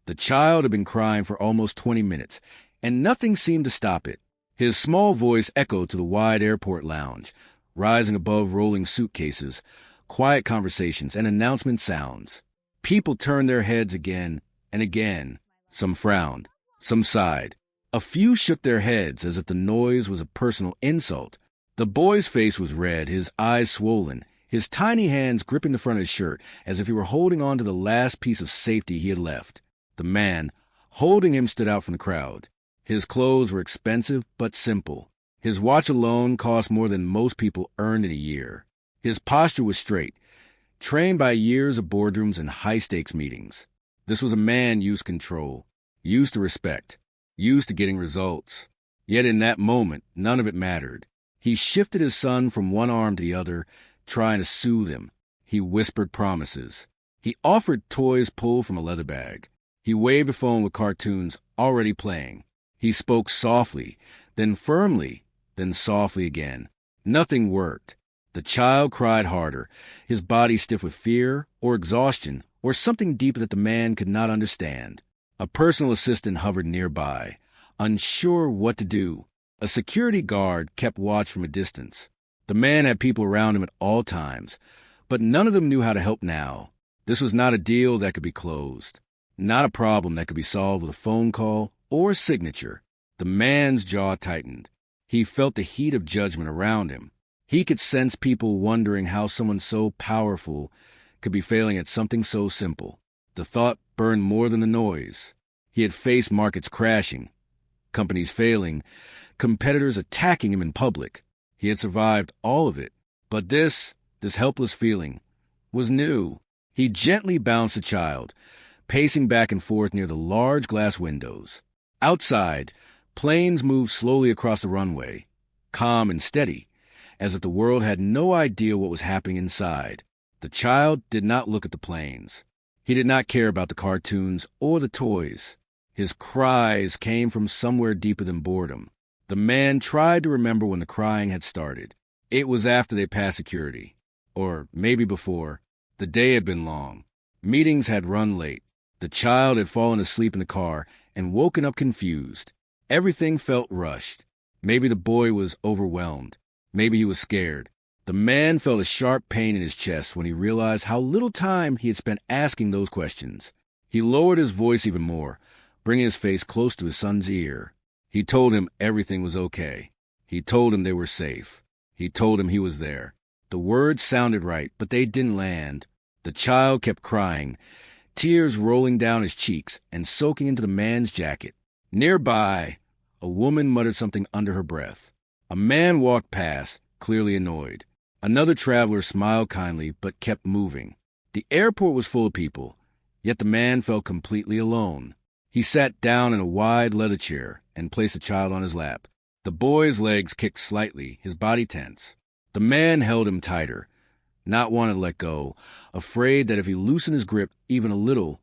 The child had been crying for almost 20 minutes, and nothing seemed to stop it. His small voice echoed to the wide airport lounge, rising above rolling suitcases, quiet conversations, and announcement sounds. People turned their heads again and again. Some frowned, some sighed. A few shook their heads as if the noise was a personal insult. The boy's face was red, his eyes swollen, his tiny hands gripping the front of his shirt as if he were holding on to the last piece of safety he had left. The man, holding him, stood out from the crowd. His clothes were expensive but simple. His watch alone cost more than most people earned in a year. His posture was straight, trained by years of boardrooms and high-stakes meetings. This was a man used to control, used to respect, used to getting results. Yet in that moment, none of it mattered. He shifted his son from one arm to the other, trying to soothe him. He whispered promises. He offered toys pulled from a leather bag. He waved a phone with cartoons already playing. He spoke softly, then firmly, then softly again. Nothing worked. The child cried harder, his body stiff with fear or exhaustion or something deeper that the man could not understand. A personal assistant hovered nearby, unsure what to do. A security guard kept watch from a distance. The man had people around him at all times, but none of them knew how to help now. This was not a deal that could be closed, not a problem that could be solved with a phone call or a signature. The man's jaw tightened. He felt the heat of judgment around him. He could sense people wondering how someone so powerful could be failing at something so simple. The thought burned more than the noise. He had faced markets crashing, companies failing, competitors attacking him in public. He had survived all of it. But this helpless feeling, was new. He gently bounced the child, pacing back and forth near the large glass windows. Outside, planes moved slowly across the runway, calm and steady, as if the world had no idea what was happening inside. The child did not look at the planes. He did not care about the cartoons or the toys. His cries came from somewhere deeper than boredom. The man tried to remember when the crying had started. It was after they passed security. Or maybe before. The day had been long. Meetings had run late. The child had fallen asleep in the car and woken up confused. Everything felt rushed. Maybe the boy was overwhelmed. Maybe he was scared. The man felt a sharp pain in his chest when he realized how little time he had spent asking those questions. He lowered his voice even more, bringing his face close to his son's ear. He told him everything was okay. He told him they were safe. He told him he was there. The words sounded right, but they didn't land. The child kept crying, tears rolling down his cheeks and soaking into the man's jacket. Nearby, a woman muttered something under her breath. A man walked past, clearly annoyed. Another traveler smiled kindly but kept moving. The airport was full of people, yet the man felt completely alone. He sat down in a wide leather chair and placed the child on his lap. The boy's legs kicked slightly, his body tense. The man held him tighter, not wanting to let go, afraid that if he loosened his grip even a little,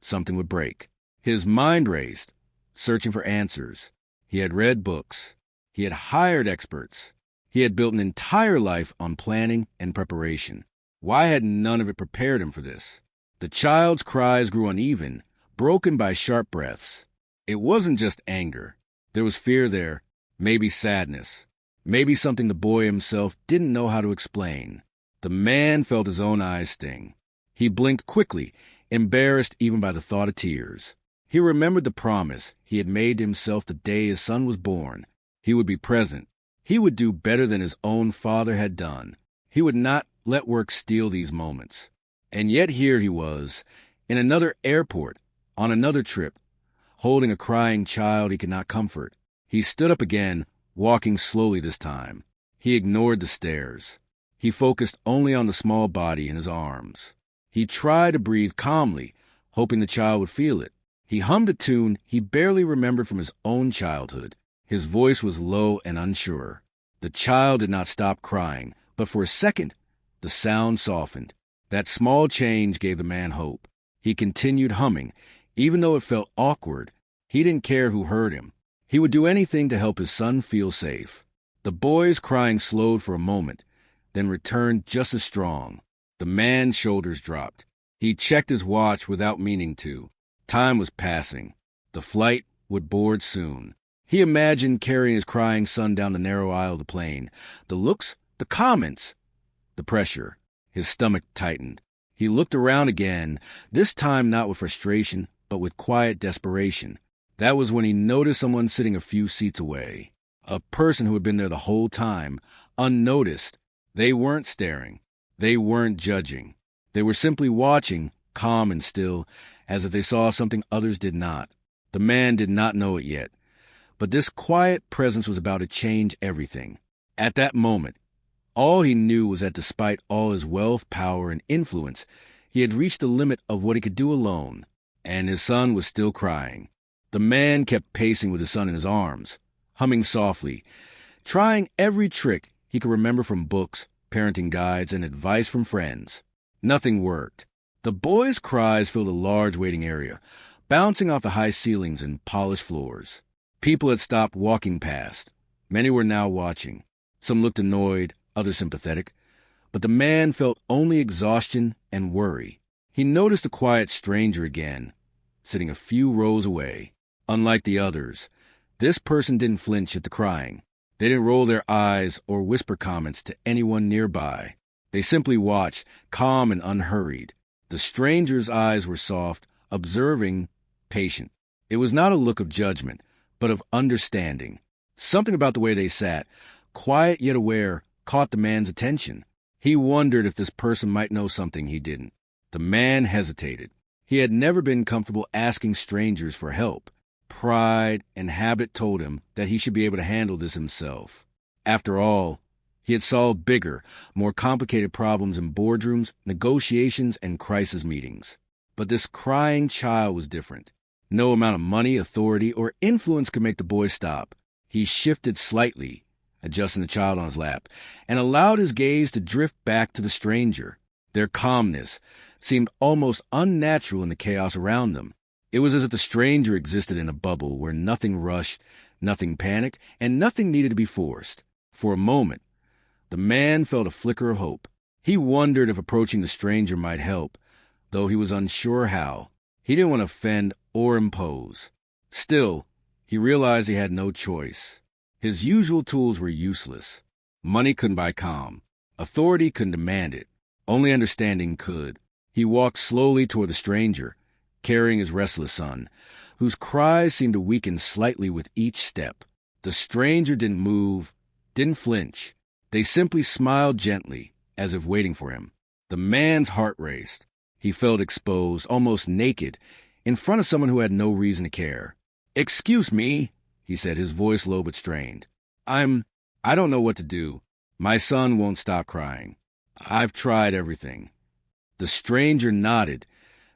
something would break. His mind raced, searching for answers. He had read books. He had hired experts. He had built an entire life on planning and preparation. Why had none of it prepared him for this? The child's cries grew uneven, broken by sharp breaths. It wasn't just anger. There was fear there, maybe sadness, maybe something the boy himself didn't know how to explain. The man felt his own eyes sting. He blinked quickly, embarrassed even by the thought of tears. He remembered the promise he had made to himself the day his son was born. He would be present. He would do better than his own father had done. He would not let work steal these moments. And yet here he was, in another airport, on another trip, holding a crying child he could not comfort. He stood up again, walking slowly this time. He ignored the stares. He focused only on the small body in his arms. He tried to breathe calmly, hoping the child would feel it. He hummed a tune he barely remembered from his own childhood. His voice was low and unsure. The child did not stop crying, but for a second, the sound softened. That small change gave the man hope. He continued humming, even though it felt awkward. He didn't care who heard him. He would do anything to help his son feel safe. The boy's crying slowed for a moment, then returned just as strong. The man's shoulders dropped. He checked his watch without meaning to. Time was passing. The flight would board soon. He imagined carrying his crying son down the narrow aisle of the plane. The looks, the comments, the pressure. His stomach tightened. He looked around again, this time not with frustration, but with quiet desperation. That was when he noticed someone sitting a few seats away. A person who had been there the whole time, unnoticed. They weren't staring. They weren't judging. They were simply watching, calm and still, as if they saw something others did not. The man did not know it yet, but this quiet presence was about to change everything. At that moment, all he knew was that despite all his wealth, power, and influence, he had reached the limit of what he could do alone, and his son was still crying. The man kept pacing with his son in his arms, humming softly, trying every trick he could remember from books, parenting guides, and advice from friends. Nothing worked. The boy's cries filled a large waiting area, bouncing off the high ceilings and polished floors. People had stopped walking past. Many were now watching. Some looked annoyed, others sympathetic. But the man felt only exhaustion and worry. He noticed a quiet stranger again, sitting a few rows away. Unlike the others, this person didn't flinch at the crying. They didn't roll their eyes or whisper comments to anyone nearby. They simply watched, calm and unhurried. The stranger's eyes were soft, observing, patient. It was not a look of judgment, but of understanding. Something about the way they sat, quiet yet aware, caught the man's attention. He wondered if this person might know something he didn't. The man hesitated. He had never been comfortable asking strangers for help. Pride and habit told him that he should be able to handle this himself. After all, he had solved bigger, more complicated problems in boardrooms, negotiations, and crisis meetings. But this crying child was different. No amount of money, authority, or influence could make the boy stop. He shifted slightly, adjusting the child on his lap, and allowed his gaze to drift back to the stranger. Their calmness seemed almost unnatural in the chaos around them. It was as if the stranger existed in a bubble where nothing rushed, nothing panicked, and nothing needed to be forced. For a moment, the man felt a flicker of hope. He wondered if approaching the stranger might help, though he was unsure how. He didn't want to offend or impose. Still, he realized he had no choice. His usual tools were useless. Money couldn't buy calm. Authority couldn't demand it. Only understanding could. He walked slowly toward the stranger, carrying his restless son, whose cries seemed to weaken slightly with each step. The stranger didn't move, didn't flinch. They simply smiled gently, as if waiting for him. The man's heart raced. He felt exposed, almost naked, in front of someone who had no reason to care. "Excuse me," he said, his voice low but strained. I don't know what to do. My son won't stop crying. I've tried everything." The stranger nodded,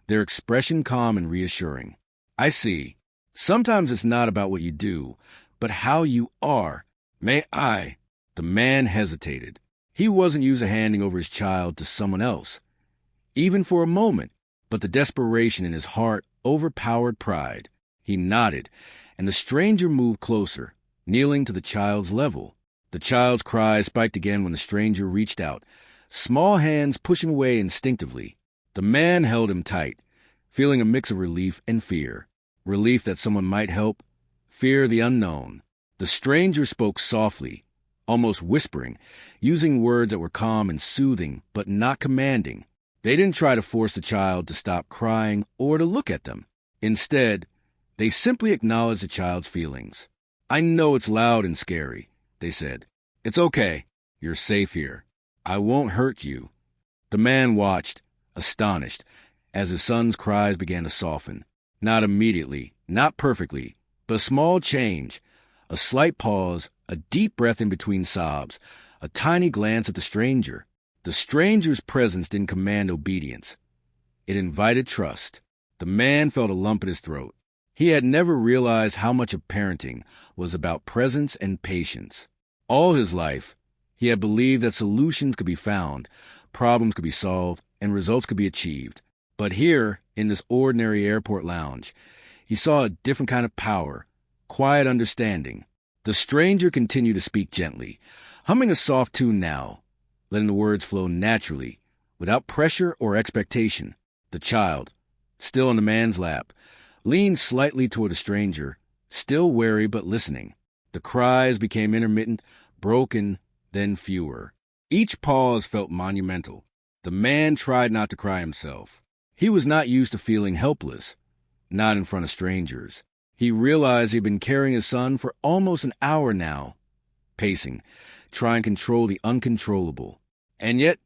their expression calm and reassuring. "I see. Sometimes it's not about what you do, but how you are. May I?" The man hesitated. He wasn't used to handing over his child to someone else, even for a moment, but the desperation in his heart overpowered pride. He nodded, and the stranger moved closer, kneeling to the child's level. The child's cries spiked again when the stranger reached out, small hands pushing away instinctively. The man held him tight, feeling a mix of relief and fear. Relief that someone might help, fear the unknown. The stranger spoke softly, almost whispering, using words that were calm and soothing, but not commanding. They didn't try to force the child to stop crying or to look at them. Instead, they simply acknowledged the child's feelings. "I know it's loud and scary," they said. "It's okay. You're safe here. I won't hurt you." The man watched, astonished, as his son's cries began to soften. Not immediately, not perfectly, but a small change, a slight pause, a deep breath in between sobs, a tiny glance at the stranger. The stranger's presence didn't command obedience. It invited trust. The man felt a lump in his throat. He had never realized how much of parenting was about presence and patience. All his life, he had believed that solutions could be found, problems could be solved, and results could be achieved. But here, in this ordinary airport lounge, he saw a different kind of power, quiet understanding. The stranger continued to speak gently, humming a soft tune now, letting the words flow naturally, without pressure or expectation. The child, still in the man's lap, leaned slightly toward the stranger, still wary but listening. The cries became intermittent, broken, then fewer. Each pause felt monumental. The man tried not to cry himself. He was not used to feeling helpless, not in front of strangers. He realized he'd been carrying his son for almost an hour now, pacing, trying to control the uncontrollable. And yet,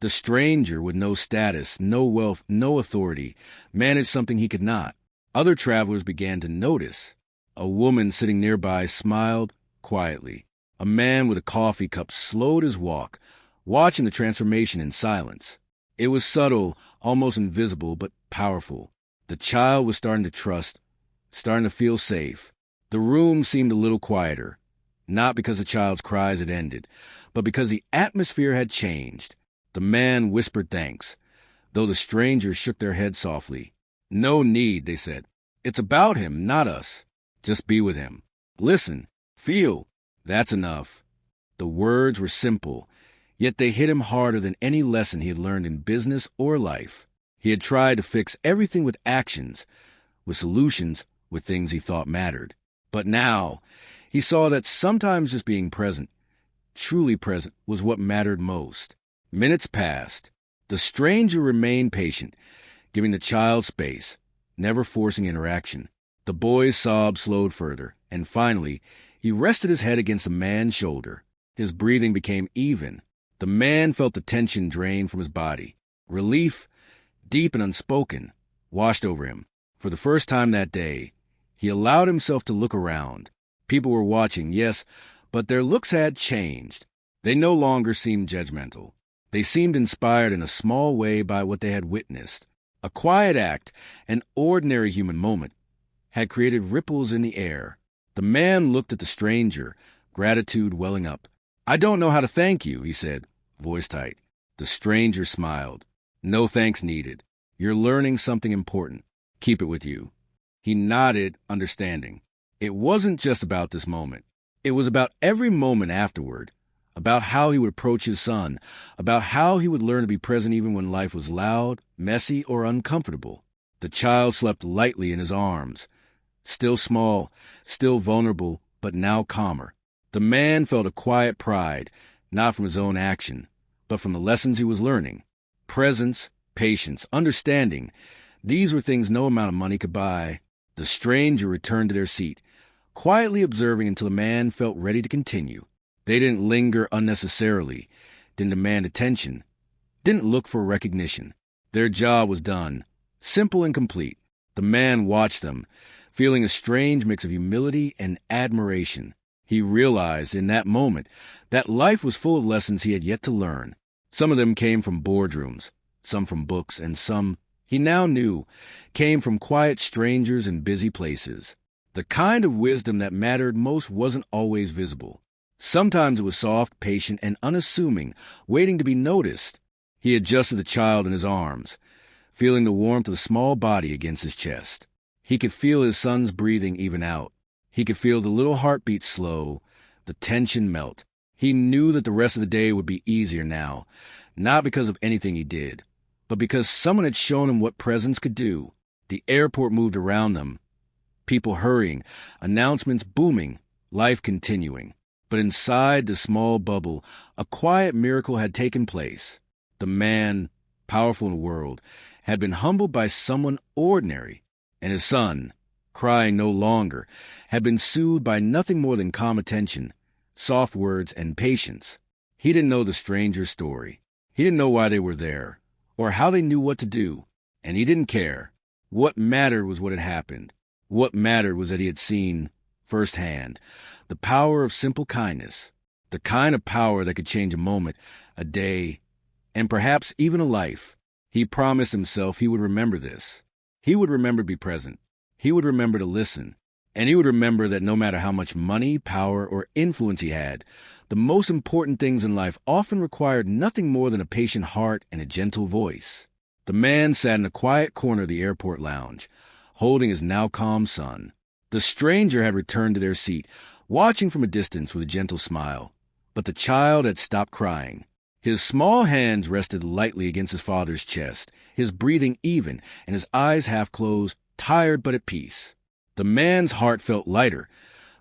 the stranger, with no status, no wealth, no authority, managed something he could not. Other travelers began to notice. A woman sitting nearby smiled quietly. A man with a coffee cup slowed his walk, watching the transformation in silence. It was subtle, almost invisible, but powerful. The child was starting to trust, starting to feel safe. The room seemed a little quieter, not because the child's cries had ended, but because the atmosphere had changed. The man whispered thanks, though the strangers shook their heads softly. "No need," they said. "It's about him, not us. Just be with him. Listen, feel. That's enough." The words were simple, yet they hit him harder than any lesson he had learned in business or life. He had tried to fix everything with actions, with solutions, with things he thought mattered. But now, he saw that sometimes just being present, truly present, was what mattered most. Minutes passed. The stranger remained patient, giving the child space, never forcing interaction. The boy's sobs slowed further, and finally, he rested his head against the man's shoulder. His breathing became even. The man felt the tension drain from his body. Relief, deep and unspoken, washed over him. For the first time that day, he allowed himself to look around. People were watching, yes, but their looks had changed. They no longer seemed judgmental. They seemed inspired in a small way by what they had witnessed. A quiet act, an ordinary human moment, had created ripples in the air. The man looked at the stranger, gratitude welling up. "I don't know how to thank you," he said, voice tight. The stranger smiled. "No thanks needed. You're learning something important. Keep it with you." He nodded, understanding. It wasn't just about this moment. It was about every moment afterward, about how he would approach his son, about how he would learn to be present even when life was loud, messy, or uncomfortable. The child slept lightly in his arms, still small, still vulnerable, but now calmer. The man felt a quiet pride, not from his own action, but from the lessons he was learning. Presence, patience, understanding, these were things no amount of money could buy. The stranger returned to their seat, quietly observing until the man felt ready to continue. They didn't linger unnecessarily, didn't demand attention, didn't look for recognition. Their job was done, simple and complete. The man watched them, feeling a strange mix of humility and admiration. He realized in that moment that life was full of lessons he had yet to learn. Some of them came from boardrooms, some from books, and some, he now knew, came from quiet strangers in busy places. The kind of wisdom that mattered most wasn't always visible. Sometimes it was soft, patient, and unassuming, waiting to be noticed. He adjusted the child in his arms, feeling the warmth of the small body against his chest. He could feel his son's breathing even out. He could feel the little heartbeat slow, the tension melt. He knew that the rest of the day would be easier now, not because of anything he did, but because someone had shown him what presence could do. The airport moved around them, people hurrying, announcements booming, life continuing. But inside the small bubble, a quiet miracle had taken place. The man, powerful in the world, had been humbled by someone ordinary, and his son, crying no longer, had been soothed by nothing more than calm attention, soft words, and patience. He didn't know the stranger's story. He didn't know why they were there, or how they knew what to do, and he didn't care. What mattered was what had happened. What mattered was that he had seen, firsthand, the power of simple kindness, the kind of power that could change a moment, a day, and perhaps even a life. He promised himself he would remember this. He would remember to be present. He would remember to listen. And he would remember that no matter how much money, power, or influence he had, the most important things in life often required nothing more than a patient heart and a gentle voice. The man sat in a quiet corner of the airport lounge, holding his now calm son. The stranger had returned to their seat, watching from a distance with a gentle smile. But the child had stopped crying. His small hands rested lightly against his father's chest, his breathing even, and his eyes half closed, tired but at peace. The man's heart felt lighter,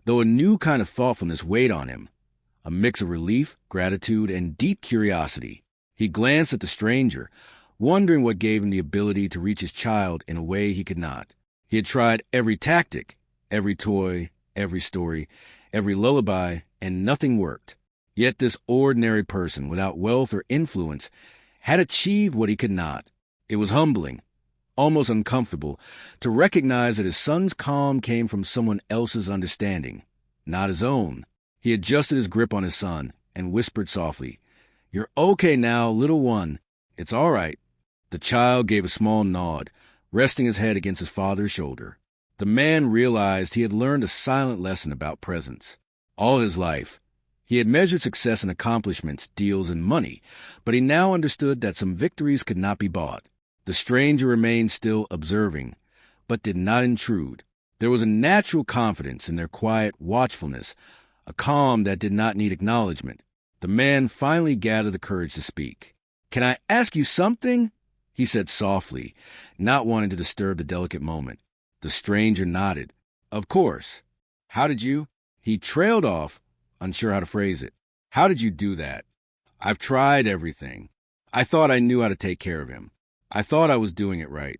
though a new kind of thoughtfulness weighed on him, a mix of relief, gratitude, and deep curiosity. He glanced at the stranger, wondering what gave him the ability to reach his child in a way he could not. He had tried every tactic, every toy, every story, every lullaby, and nothing worked. Yet this ordinary person, without wealth or influence, had achieved what he could not. It was humbling, almost uncomfortable, to recognize that his son's calm came from someone else's understanding, not his own. He adjusted his grip on his son and whispered softly, "You're okay now, little one. It's all right." The child gave a small nod, resting his head against his father's shoulder. The man realized he had learned a silent lesson about presence. All his life, he had measured success in accomplishments, deals, and money, but he now understood that some victories could not be bought. The stranger remained still, observing, but did not intrude. There was a natural confidence in their quiet watchfulness, a calm that did not need acknowledgement. The man finally gathered the courage to speak. "Can I ask you something?" he said softly, not wanting to disturb the delicate moment. The stranger nodded. "Of course. How did you—" He trailed off, unsure how to phrase it. "How did you do that?" "I've tried everything. I thought I knew how to take care of him. I thought I was doing it right."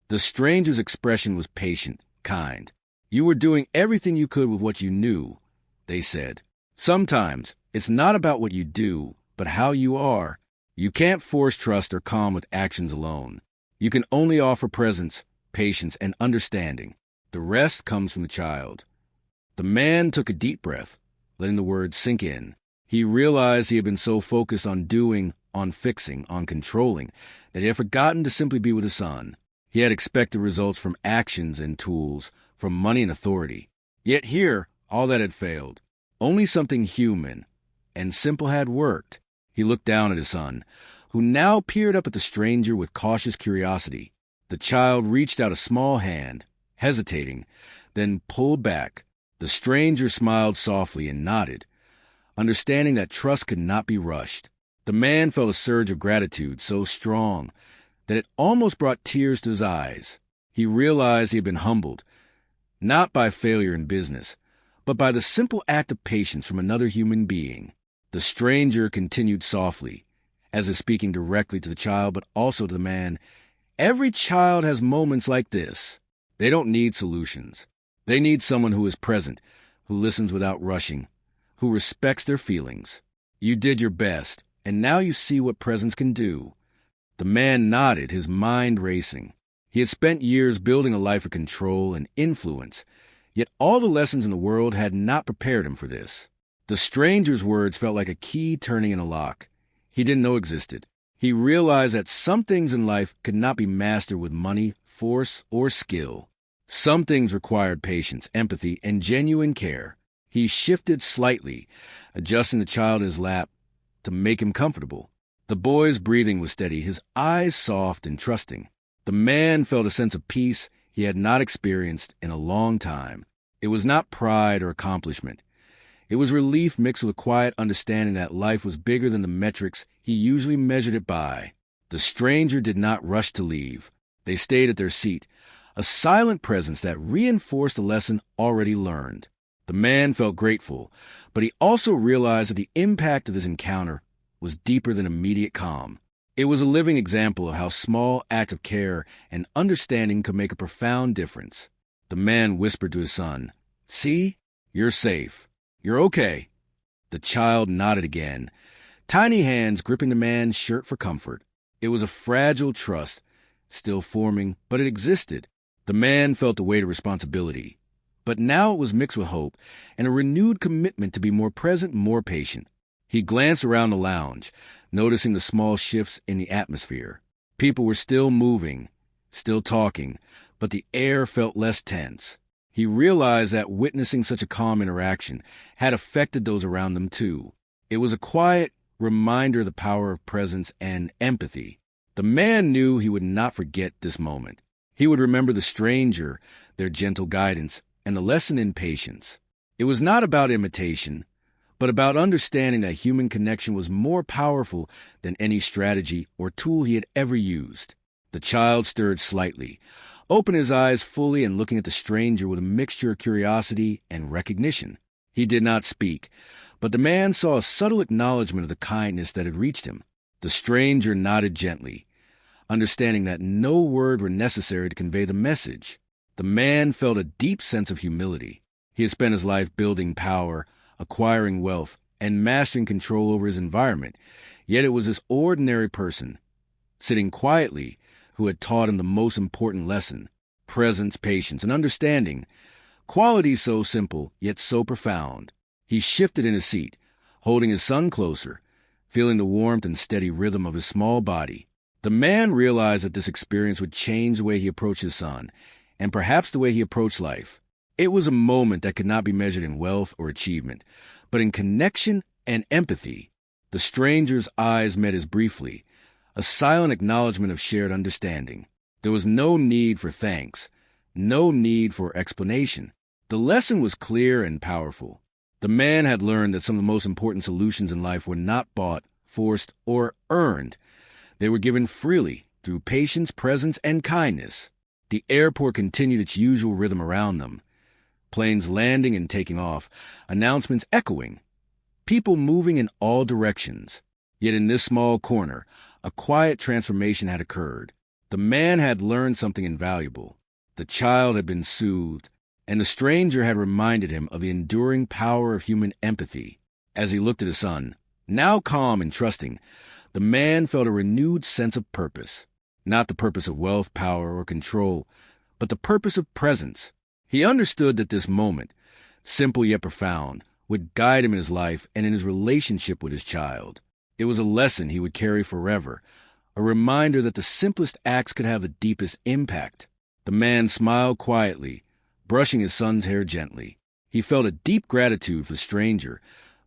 The stranger's expression was patient, kind. "You were doing everything you could with what you knew," they said. "Sometimes it's not about what you do, but how you are. You can't force trust or calm with actions alone. You can only offer presence, patience, and understanding. The rest comes from the child." The man took a deep breath, letting the words sink in. He realized he had been so focused on doing, on fixing, on controlling, that he had forgotten to simply be with his son. He had expected results from actions and tools, from money and authority. Yet here, all that had failed. Only something human and simple had worked. He looked down at his son, who now peered up at the stranger with cautious curiosity. The child reached out a small hand, hesitating, then pulled back. The stranger smiled softly and nodded, understanding that trust could not be rushed. The man felt a surge of gratitude so strong that it almost brought tears to his eyes. He realized he had been humbled, not by failure in business, but by the simple act of patience from another human being. The stranger continued softly, as if speaking directly to the child, but also to the man. "Every child has moments like this. They don't need solutions. They need someone who is present, who listens without rushing, who respects their feelings. You did your best, and now you see what presence can do." The man nodded, his mind racing. He had spent years building a life of control and influence, yet all the lessons in the world had not prepared him for this. The stranger's words felt like a key turning in a lock he didn't know existed. He realized that some things in life could not be mastered with money, force, or skill. Some things required patience, empathy, and genuine care. He shifted slightly, adjusting the child in his lap to make him comfortable. The boy's breathing was steady, his eyes soft and trusting. The man felt a sense of peace he had not experienced in a long time. It was not pride or accomplishment. It was relief mixed with a quiet understanding that life was bigger than the metrics he usually measured it by. The stranger did not rush to leave. They stayed at their seat, a silent presence that reinforced the lesson already learned. The man felt grateful, but he also realized that the impact of his encounter was deeper than immediate calm. It was a living example of how small act of care and understanding could make a profound difference. The man whispered to his son, "See, you're safe. You're okay." The child nodded again, tiny hands gripping the man's shirt for comfort. It was a fragile trust, still forming, but it existed. The man felt the weight of responsibility, but now it was mixed with hope and a renewed commitment to be more present, more patient. He glanced around the lounge, noticing the small shifts in the atmosphere. People were still moving, still talking, but the air felt less tense. He realized that witnessing such a calm interaction had affected those around them too. It was a quiet reminder of the power of presence and empathy. The man knew he would not forget this moment. He would remember the stranger, their gentle guidance, and the lesson in patience. It was not about imitation, but about understanding that human connection was more powerful than any strategy or tool he had ever used. The child stirred slightly, opened his eyes fully and looking at the stranger with a mixture of curiosity and recognition. He did not speak, but the man saw a subtle acknowledgement of the kindness that had reached him. The stranger nodded gently, understanding that no word were necessary to convey the message. The man felt a deep sense of humility. He had spent his life building power, acquiring wealth, and mastering control over his environment, yet it was this ordinary person, sitting quietly, who had taught him the most important lesson: presence, patience, and understanding. Qualities so simple, yet so profound. He shifted in his seat, holding his son closer, feeling the warmth and steady rhythm of his small body. The man realized that this experience would change the way he approached his son, and perhaps the way he approached life. It was a moment that could not be measured in wealth or achievement, but in connection and empathy. The stranger's eyes met his briefly, a silent acknowledgement of shared understanding. There was no need for thanks, no need for explanation. The lesson was clear and powerful. The man had learned that some of the most important solutions in life were not bought, forced, or earned. They were given freely through patience, presence, and kindness. The airport continued its usual rhythm around them. Planes landing and taking off, announcements echoing, people moving in all directions. Yet in this small corner, a quiet transformation had occurred. The man had learned something invaluable. The child had been soothed, and the stranger had reminded him of the enduring power of human empathy. As he looked at his son, now calm and trusting, the man felt a renewed sense of purpose. Not the purpose of wealth, power, or control, but the purpose of presence. He understood that this moment, simple yet profound, would guide him in his life and in his relationship with his child. It was a lesson he would carry forever, a reminder that the simplest acts could have the deepest impact. The man smiled quietly, brushing his son's hair gently. He felt a deep gratitude for the stranger,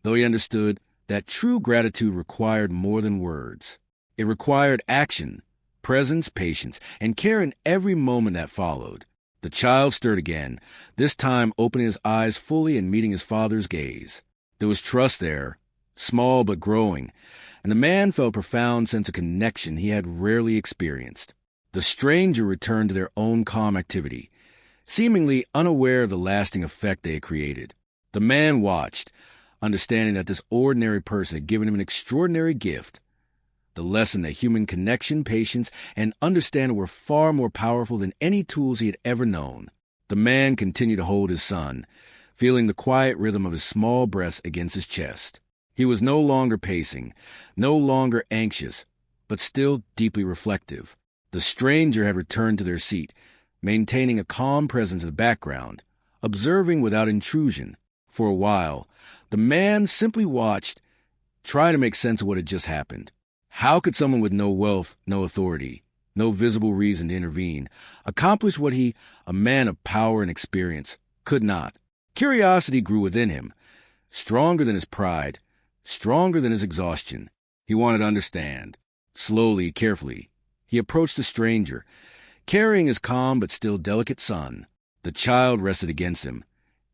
though he understood that true gratitude required more than words. It required action, presence, patience, and care in every moment that followed. The child stirred again, this time opening his eyes fully and meeting his father's gaze. There was trust there, small but growing, and the man felt a profound sense of connection he had rarely experienced. The stranger returned to their own calm activity, seemingly unaware of the lasting effect they had created. The man watched, understanding that this ordinary person had given him an extraordinary gift. The lesson that human connection, patience, and understanding were far more powerful than any tools he had ever known. The man continued to hold his son, feeling the quiet rhythm of his small breaths against his chest. He was no longer pacing, no longer anxious, but still deeply reflective. The stranger had returned to their seat, maintaining a calm presence in the background, observing without intrusion. For a while, the man simply watched, trying to make sense of what had just happened. How could someone with no wealth, no authority, no visible reason to intervene, accomplish what he, a man of power and experience, could not? Curiosity grew within him, stronger than his pride, stronger than his exhaustion. He wanted to understand. Slowly, carefully, he approached the stranger, carrying his calm but still delicate son. The child rested against him,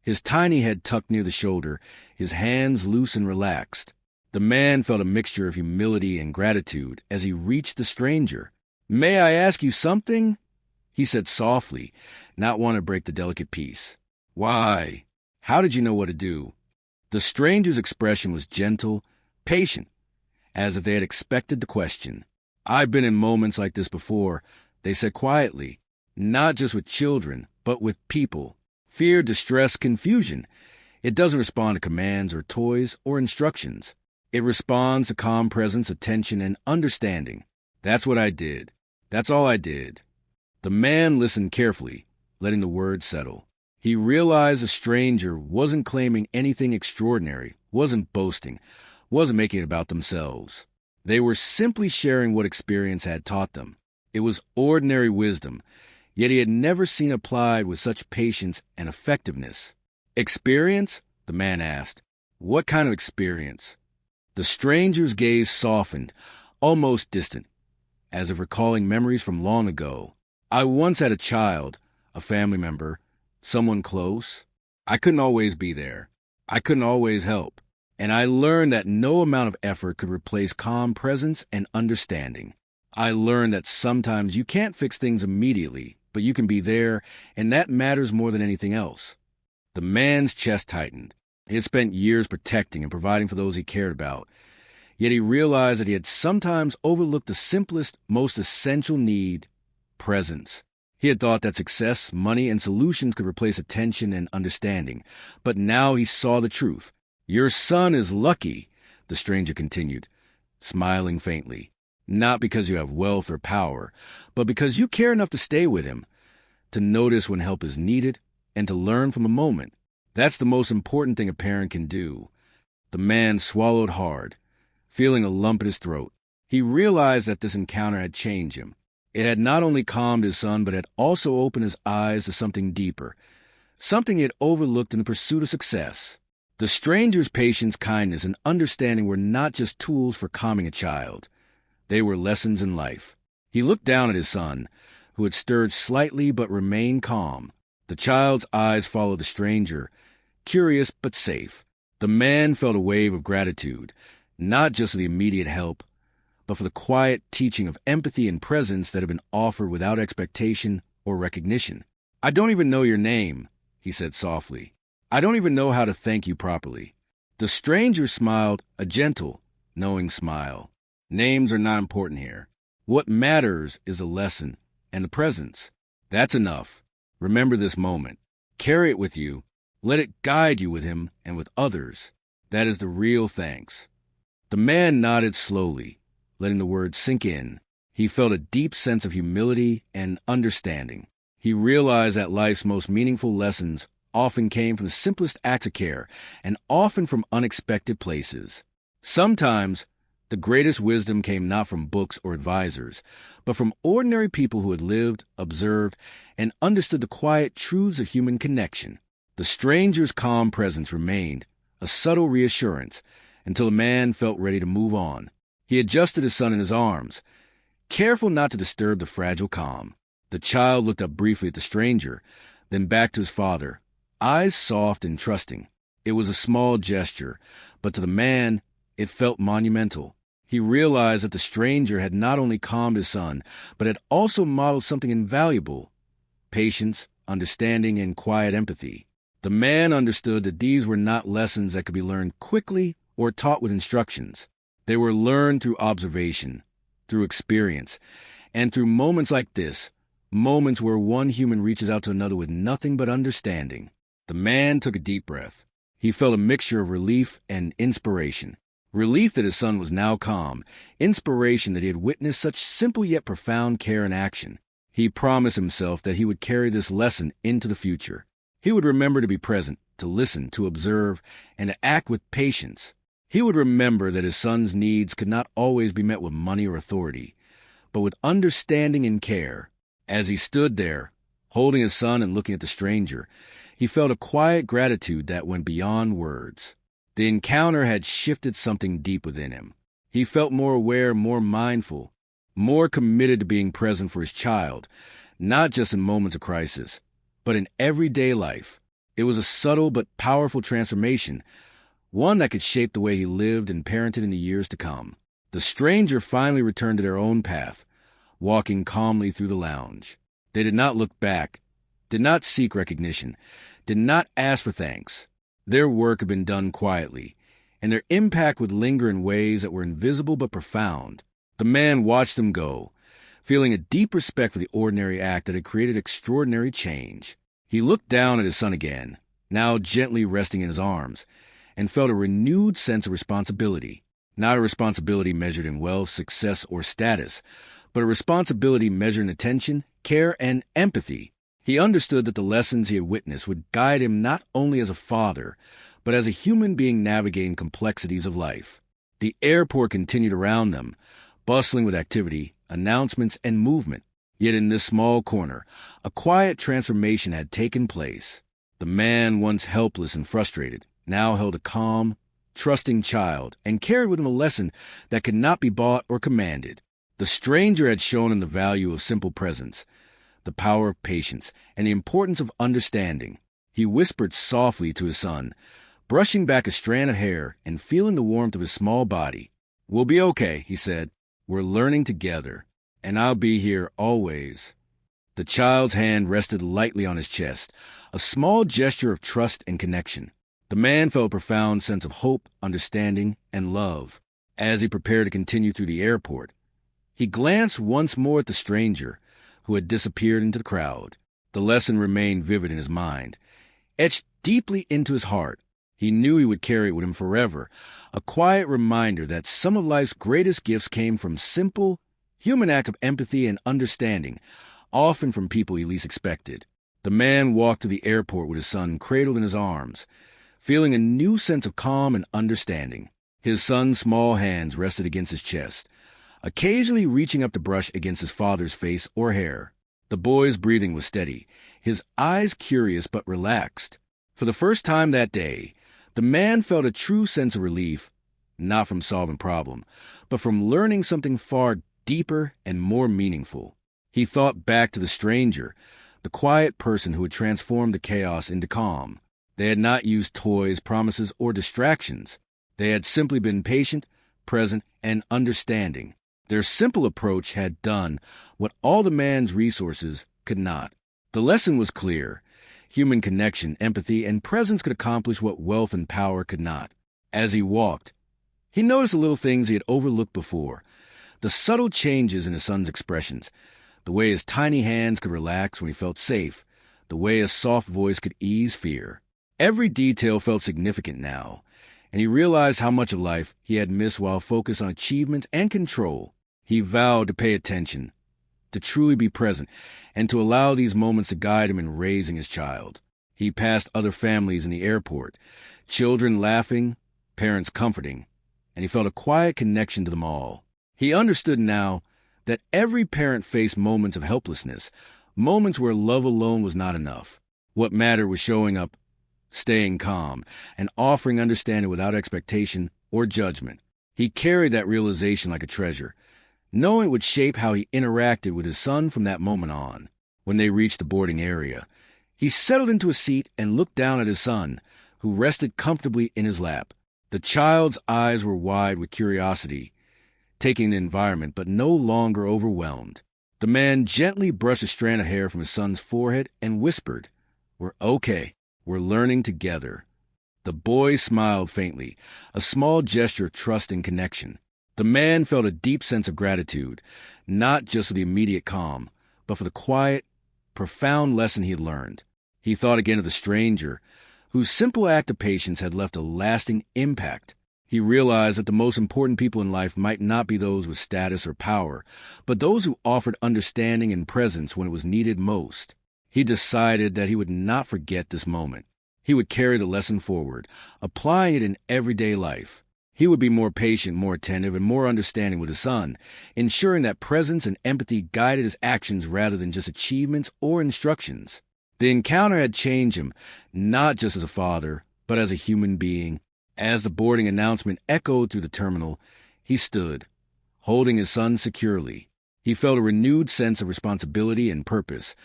his tiny head tucked near the shoulder, his hands loose and relaxed. The man felt a mixture of humility and gratitude as he reached the stranger. "May I ask you something?" he said softly, not wanting to break the delicate peace. "Why? How did you know what to do?" The stranger's expression was gentle, patient, as if they had expected the question. "I've been in moments like this before," they said quietly, "not just with children, but with people. Fear, distress, confusion. It doesn't respond to commands or toys or instructions. It responds to calm presence, attention, and understanding. That's what I did. That's all I did." The man listened carefully, letting the words settle. He realized the stranger wasn't claiming anything extraordinary, wasn't boasting, wasn't making it about themselves. They were simply sharing what experience had taught them. It was ordinary wisdom, yet he had never seen applied with such patience and effectiveness. "Experience?" the man asked. "What kind of experience?" The stranger's gaze softened, almost distant, as if recalling memories from long ago. "I once had a child, a family member, someone close. I couldn't always be there. I couldn't always help. And I learned that no amount of effort could replace calm presence and understanding. I learned that sometimes you can't fix things immediately, but you can be there, and that matters more than anything else. The man's chest tightened. He had spent years protecting and providing for those he cared about. Yet he realized that he had sometimes overlooked the simplest, most essential need: presence. He had thought that success, money, and solutions could replace attention and understanding. But now he saw the truth. "Your son is lucky," the stranger continued, smiling faintly. "Not because you have wealth or power, but because you care enough to stay with him, to notice when help is needed, and to learn from the moment. That's the most important thing a parent can do." The man swallowed hard, feeling a lump in his throat. He realized that this encounter had changed him. It had not only calmed his son, but had also opened his eyes to something deeper, something he had overlooked in the pursuit of success. The stranger's patience, kindness, and understanding were not just tools for calming a child. They were lessons in life. He looked down at his son, who had stirred slightly but remained calm. The child's eyes followed the stranger, curious but safe. The man felt a wave of gratitude, not just for the immediate help, but for the quiet teaching of empathy and presence that had been offered without expectation or recognition. "I don't even know your name," he said softly. "I don't even know how to thank you properly." The stranger smiled, a gentle, knowing smile. "Names are not important here. What matters is the lesson and the presence. That's enough. Remember this moment. Carry it with you. Let it guide you with him and with others. That is the real thanks." The man nodded slowly, letting the words sink in. He felt a deep sense of humility and understanding. He realized that life's most meaningful lessons often came from the simplest acts of care, and often from unexpected places. Sometimes, the greatest wisdom came not from books or advisors, but from ordinary people who had lived, observed, and understood the quiet truths of human connection. The stranger's calm presence remained, a subtle reassurance, until the man felt ready to move on. He adjusted his son in his arms, careful not to disturb the fragile calm. The child looked up briefly at the stranger, then back to his father, eyes soft and trusting. It was a small gesture, but to the man, it felt monumental. He realized that the stranger had not only calmed his son, but had also modeled something invaluable: patience, understanding, and quiet empathy. The man understood that these were not lessons that could be learned quickly or taught with instructions. They were learned through observation, through experience, and through moments like this, moments where one human reaches out to another with nothing but understanding. The man took a deep breath. He felt a mixture of relief and inspiration. Relief that his son was now calm, inspiration that he had witnessed such simple yet profound care in action. He promised himself that he would carry this lesson into the future. He would remember to be present, to listen, to observe, and to act with patience. He would remember that his son's needs could not always be met with money or authority, but with understanding and care. As he stood there, holding his son and looking at the stranger, he felt a quiet gratitude that went beyond words. The encounter had shifted something deep within him. He felt more aware, more mindful, more committed to being present for his child, not just in moments of crisis, but in everyday life. It was a subtle but powerful transformation, one that could shape the way he lived and parented in the years to come. The stranger finally returned to their own path, walking calmly through the lounge. They did not look back, did not seek recognition, did not ask for thanks. Their work had been done quietly, and their impact would linger in ways that were invisible but profound. The man watched them go, feeling a deep respect for the ordinary act that had created extraordinary change. He looked down at his son again, now gently resting in his arms, and felt a renewed sense of responsibility. Not a responsibility measured in wealth, success, or status, but a responsibility measured in attention, care, and empathy. He understood that the lessons he had witnessed would guide him not only as a father, but as a human being navigating complexities of life. The airport continued around them, bustling with activity, announcements, and movement. Yet in this small corner, a quiet transformation had taken place. The man, once helpless and frustrated, now held a calm, trusting child, and carried with him a lesson that could not be bought or commanded. The stranger had shown him the value of simple presence, the power of patience, and the importance of understanding. He whispered softly to his son, brushing back a strand of hair and feeling the warmth of his small body. "We'll be okay," he said. "We're learning together, and I'll be here always." The child's hand rested lightly on his chest, a small gesture of trust and connection. The man felt a profound sense of hope, understanding, and love. As he prepared to continue through the airport, he glanced once more at the stranger, who had disappeared into the crowd. The lesson remained vivid in his mind, etched deeply into his heart. He knew he would carry it with him forever, a quiet reminder that some of life's greatest gifts came from simple, human acts of empathy and understanding, often from people he least expected. The man walked to the airport with his son cradled in his arms, feeling a new sense of calm and understanding. His son's small hands rested against his chest, occasionally reaching up to brush against his father's face or hair. The boy's breathing was steady, his eyes curious but relaxed. For the first time that day, the man felt a true sense of relief, not from solving a problem, but from learning something far deeper and more meaningful. He thought back to the stranger, the quiet person who had transformed the chaos into calm. They had not used toys, promises, or distractions. They had simply been patient, present, and understanding. Their simple approach had done what all the man's resources could not. The lesson was clear. Human connection, empathy, and presence could accomplish what wealth and power could not. As he walked, he noticed the little things he had overlooked before, the subtle changes in his son's expressions, the way his tiny hands could relax when he felt safe, the way his soft voice could ease fear. Every detail felt significant now, and he realized how much of life he had missed while focused on achievements and control. He vowed to pay attention, to truly be present, and to allow these moments to guide him in raising his child. He passed other families in the airport, children laughing, parents comforting, and he felt a quiet connection to them all. He understood now that every parent faced moments of helplessness, moments where love alone was not enough. What mattered was showing up, staying calm, and offering understanding without expectation or judgment. He carried that realization like a treasure, knowing it would shape how he interacted with his son from that moment on. When they reached the boarding area, he settled into a seat and looked down at his son, who rested comfortably in his lap. The child's eyes were wide with curiosity, taking the environment but no longer overwhelmed. The man gently brushed a strand of hair from his son's forehead and whispered, "We're okay. We're learning together." The boy smiled faintly, a small gesture of trust and connection. The man felt a deep sense of gratitude, not just for the immediate calm, but for the quiet, profound lesson he had learned. He thought again of the stranger, whose simple act of patience had left a lasting impact. He realized that the most important people in life might not be those with status or power, but those who offered understanding and presence when it was needed most. He decided that he would not forget this moment. He would carry the lesson forward, applying it in everyday life. He would be more patient, more attentive, and more understanding with his son, ensuring that presence and empathy guided his actions rather than just achievements or instructions. The encounter had changed him, not just as a father, but as a human being. As the boarding announcement echoed through the terminal, he stood, holding his son securely. He felt a renewed sense of responsibility and purpose,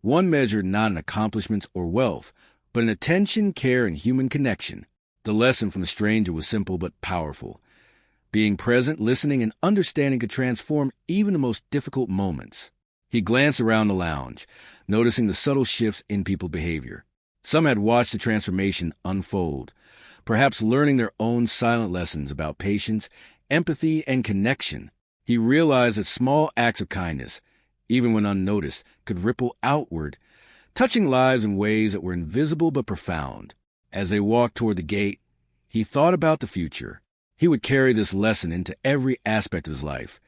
one measured not in accomplishments or wealth, but in attention, care, and human connection. The lesson from the stranger was simple but powerful. Being present, listening, and understanding could transform even the most difficult moments. He glanced around the lounge, noticing the subtle shifts in people's behavior. Some had watched the transformation unfold, perhaps learning their own silent lessons about patience, empathy, and connection. He realized that small acts of kindness, even when unnoticed, could ripple outward, touching lives in ways that were invisible but profound. As they walked toward the gate, he thought about the future. He would carry this lesson into every aspect of his life,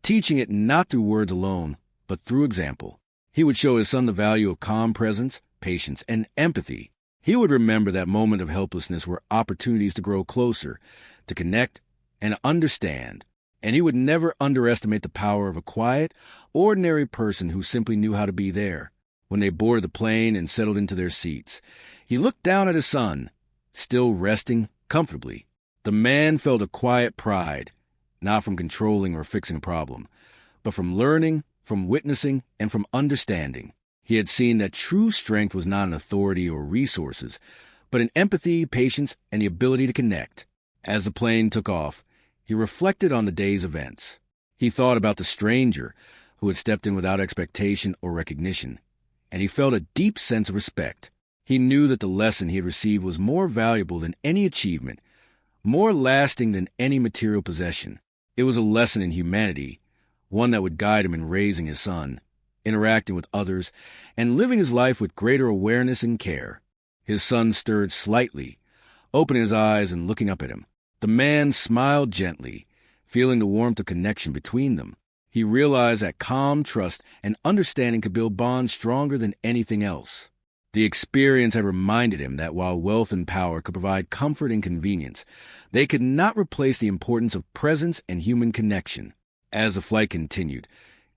teaching it not through words alone, but through example. He would show his son the value of calm presence, patience, and empathy. He would remember that moment of helplessness were opportunities to grow closer, to connect, and understand. And he would never underestimate the power of a quiet, ordinary person who simply knew how to be there. When they boarded the plane and settled into their seats, he looked down at his son, still resting comfortably. The man felt a quiet pride, not from controlling or fixing a problem, but from learning, from witnessing, and from understanding. He had seen that true strength was not in authority or resources, but in empathy, patience, and the ability to connect. As the plane took off, he reflected on the day's events. He thought about the stranger, who had stepped in without expectation or recognition, and he felt a deep sense of respect. He knew that the lesson he had received was more valuable than any achievement, more lasting than any material possession. It was a lesson in humanity, one that would guide him in raising his son, interacting with others, and living his life with greater awareness and care. His son stirred slightly, opening his eyes and looking up at him. The man smiled gently, feeling the warmth of connection between them. He realized that calm trust and understanding could build bonds stronger than anything else. The experience had reminded him that while wealth and power could provide comfort and convenience, they could not replace the importance of presence and human connection. As the flight continued,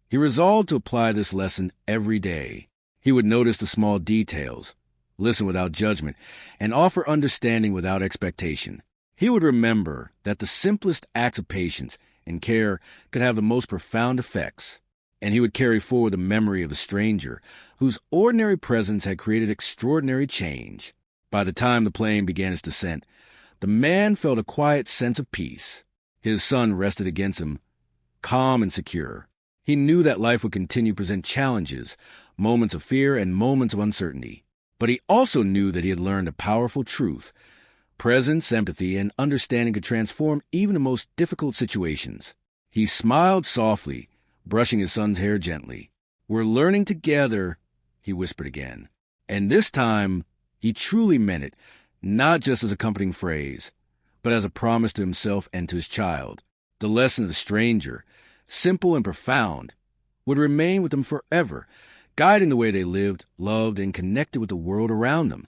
he resolved to apply this lesson every day. He would notice the small details, listen without judgment, and offer understanding without expectation. He would remember that the simplest acts of patience and care could have the most profound effects, and he would carry forward the memory of a stranger whose ordinary presence had created extraordinary change. By the time the plane began its descent, the man felt a quiet sense of peace. His son rested against him, calm and secure. He knew that life would continue to present challenges, moments of fear and moments of uncertainty. But he also knew that he had learned a powerful truth. Presence, empathy, and understanding could transform even the most difficult situations. He smiled softly, brushing his son's hair gently. "We're learning together," he whispered again. And this time, he truly meant it, not just as a comforting phrase, but as a promise to himself and to his child. The lesson of the stranger, simple and profound, would remain with them forever, guiding the way they lived, loved, and connected with the world around them.